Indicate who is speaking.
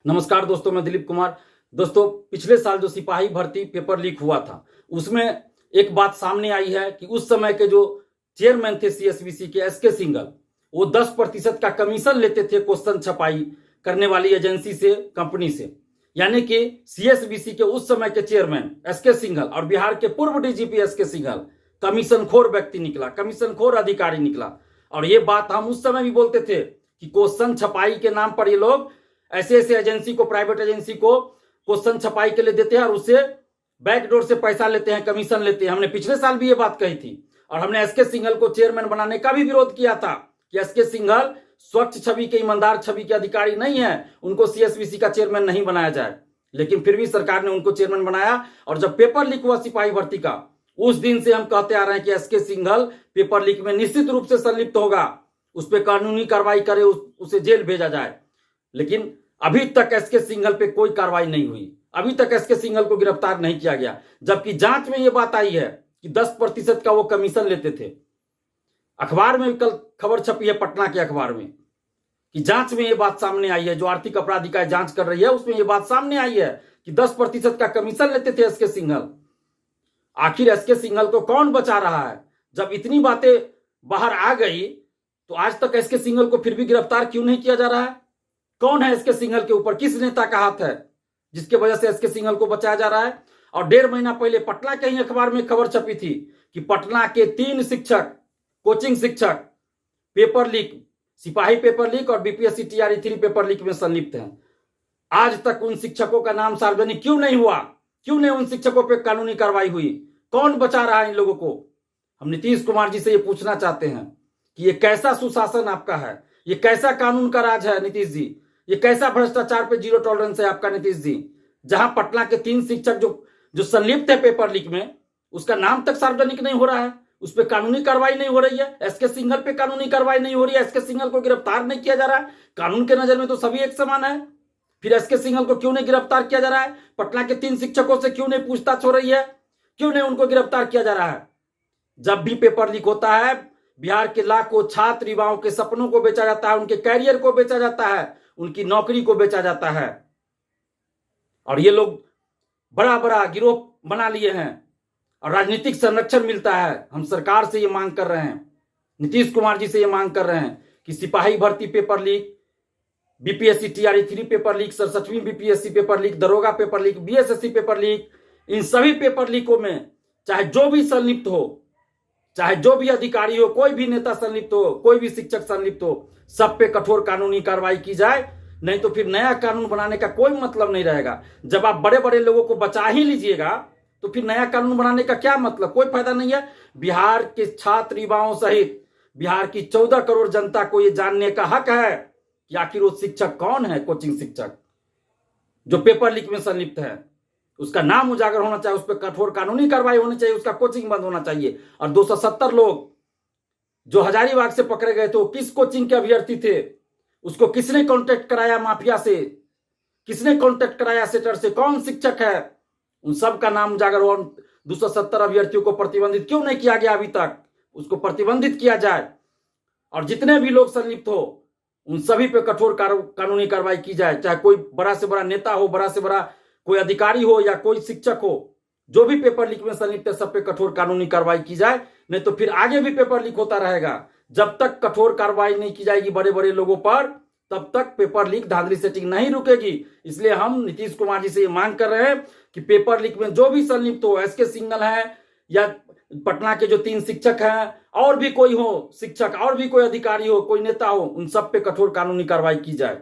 Speaker 1: नमस्कार दोस्तों, मैं दिलीप कुमार। दोस्तों, पिछले साल जो सिपाही भर्ती पेपर लीक हुआ था उसमें एक बात सामने आई है कि उस समय के जो चेयरमैन थे सीएसबीसी के एसके सिंघल, वो 10% का कमीशन लेते थे क्वेश्चन छपाई करने वाली एजेंसी से, कंपनी से। यानी कि सीएसबीसी के उस समय के चेयरमैन एसके सिंघल और बिहार के पूर्व डीजीपी एसके सिंघल कमीशनखोर व्यक्ति निकला, कमीशनखोर अधिकारी निकला। और ये बात हम उस समय भी बोलते थे कि क्वेश्चन छपाई के नाम पर ये लोग ऐसे ऐसे एजेंसी को, प्राइवेट एजेंसी को क्वेश्चन छपाई के लिए देते हैं और उससे बैकडोर से पैसा लेते हैं, कमीशन लेते हैं। हमने पिछले साल भी ये बात कही थी और हमने एसके सिंघल को चेयरमैन बनाने का भी विरोध किया था कि एसके सिंघल स्वच्छ छवि के, ईमानदार छवि के अधिकारी नहीं है, उनको सीएसबीसी का चेयरमैन नहीं बनाया जाए। लेकिन फिर भी सरकार ने उनको चेयरमैन बनाया। और जब पेपर लीक हुआ सिपाही भर्ती का, उस दिन से हम कहते आ रहे हैं कि एसके सिंघल पेपर लीक में निश्चित रूप से संलिप्त होगा, उस पर कानूनी कार्रवाई करे, उसे जेल भेजा जाए। लेकिन अभी तक एसके सिंघल पे कोई कार्रवाई नहीं हुई, अभी तक एसके सिंघल को गिरफ्तार नहीं किया गया। जबकि जांच में यह बात आई है कि 10% का वो कमीशन लेते थे। अखबार में कल खबर छपी है, पटना के अखबार में, कि जांच में यह बात सामने आई है, जो आर्थिक अपराध इकाई जांच कर रही है उसमें यह बात सामने आई है कि 10% का कमीशन लेते थे एसके सिंघल। आखिर एसके सिंघल को कौन बचा रहा है? जब इतनी बातें बाहर आ गई तो आज तक एसके सिंघल को फिर भी गिरफ्तार क्यों नहीं किया जा रहा है? कौन है एसके सिंघल के ऊपर? किस नेता का हाथ है जिसके वजह से एसके सिंघल को बचाया जा रहा है? और 1.5 महीना पहले पटना के ही अखबार में खबर छपी थी कि पटना के 3 शिक्षक, कोचिंग शिक्षक पेपर लीक, सिपाही पेपर लीक और बीपीएससी टीआरई 3 पेपर लीक में संलिप्त हैं। आज तक उन शिक्षकों का नाम सार्वजनिक क्यों नहीं हुआ? क्यों नहीं उन शिक्षकों पर कानूनी कार्रवाई हुई? कौन बचा रहा है इन लोगों को? हम नीतीश कुमार जी से ये पूछना चाहते हैं कि ये कैसा सुशासन आपका है? ये कैसा कानून का राज है नीतीश जी? ये कैसा भ्रष्टाचार पे जीरो टॉलरेंस है आपका नीतीश जी? जहां पटना के 3 शिक्षक जो संलिप्त है पेपर लीक में, उसका नाम तक सार्वजनिक नहीं हो रहा है, उस पर कानूनी कार्रवाई नहीं हो रही है। एसके सिंघल पे कानूनी कार्रवाई नहीं हो रही है, एसके सिंघल को गिरफ्तार नहीं किया जा रहा है। कानून के नजर में तो सभी एक समान है, फिर एसके सिंघल को क्यों नहीं गिरफ्तार किया जा रहा है? पटना के 3 शिक्षकों से क्यों नहीं पूछताछ हो रही है? क्यों नहीं उनको गिरफ्तार किया जा रहा है? जब भी पेपर लीक होता है, बिहार के लाखों छात्र युवाओं के सपनों को बेचा जाता है, उनके कैरियर को बेचा जाता है, उनकी नौकरी को बेचा जाता है। और ये लोग बड़ा बड़ा गिरोह बना लिए हैं और राजनीतिक संरक्षण मिलता है। हम सरकार से ये मांग कर रहे हैं, नीतीश कुमार जी से ये मांग कर रहे हैं कि सिपाही भर्ती paper leak, BPSC TRE 3 paper leak, 67वीं बीपीएससी पेपर लीक, दरोगा paper leak, BSSC paper leak, इन सभी पेपर लीकों में चाहे जो भी संलिप्त हो, चाहे जो भी अधिकारी हो, कोई भी नेता संलिप्त हो, कोई भी शिक्षक संलिप्त हो, सब पे कठोर कानूनी कार्रवाई की जाए। नहीं तो फिर नया कानून बनाने का कोई मतलब नहीं रहेगा। जब आप बड़े बड़े लोगों को बचा ही लीजिएगा तो फिर नया कानून बनाने का क्या मतलब? कोई फायदा नहीं है। बिहार के छात्र युवाओं सहित बिहार की 14 करोड़ जनता को यह जानने का हक है कि आखिर वो शिक्षक कौन है, कोचिंग शिक्षक जो पेपर लीक में संलिप्त है। उसका नाम उजागर होना चाहिए, उस पर कठोर कानूनी कार्रवाई होनी चाहिए, उसका कोचिंग बंद होना चाहिए। और 270 लोग जो हजारीबाग से पकड़े गए थे, वो किस कोचिंग के अभ्यर्थी थे? उसको किसने कांटेक्ट कराया माफिया से? किसने कांटेक्ट कराया सेटर से? कौन शिक्षक है? उन सब का नाम उजागर हो। 270 अभ्यर्थियों को प्रतिबंधित क्यों नहीं किया गया अभी तक? उसको प्रतिबंधित किया जाए और जितने भी लोग संलिप्त हो उन सभी पे कठोर कानूनी कार्रवाई की जाए। चाहे कोई बड़ा से बड़ा नेता हो, बड़ा से बड़ा कोई अधिकारी हो या कोई शिक्षक हो, जो भी पेपर लीक में संलिप्त है, सब पे कठोर कानूनी कार्रवाई की जाए। नहीं तो फिर आगे भी पेपर लीक होता रहेगा। जब तक कठोर कार्रवाई नहीं की जाएगी बड़े बड़े लोगों पर, तब तक पेपर लीक, धांधली सेटिंग नहीं रुकेगी। इसलिए हम नीतीश कुमार जी से ये मांग कर रहे हैं कि पेपर लीक में जो भी संलिप्त हो, एसके सिंघल है या पटना के जो 3 शिक्षक हैं, और भी कोई हो शिक्षक, और भी कोई अधिकारी हो, कोई नेता हो, उन सब पे कठोर कानूनी कार्रवाई की जाए।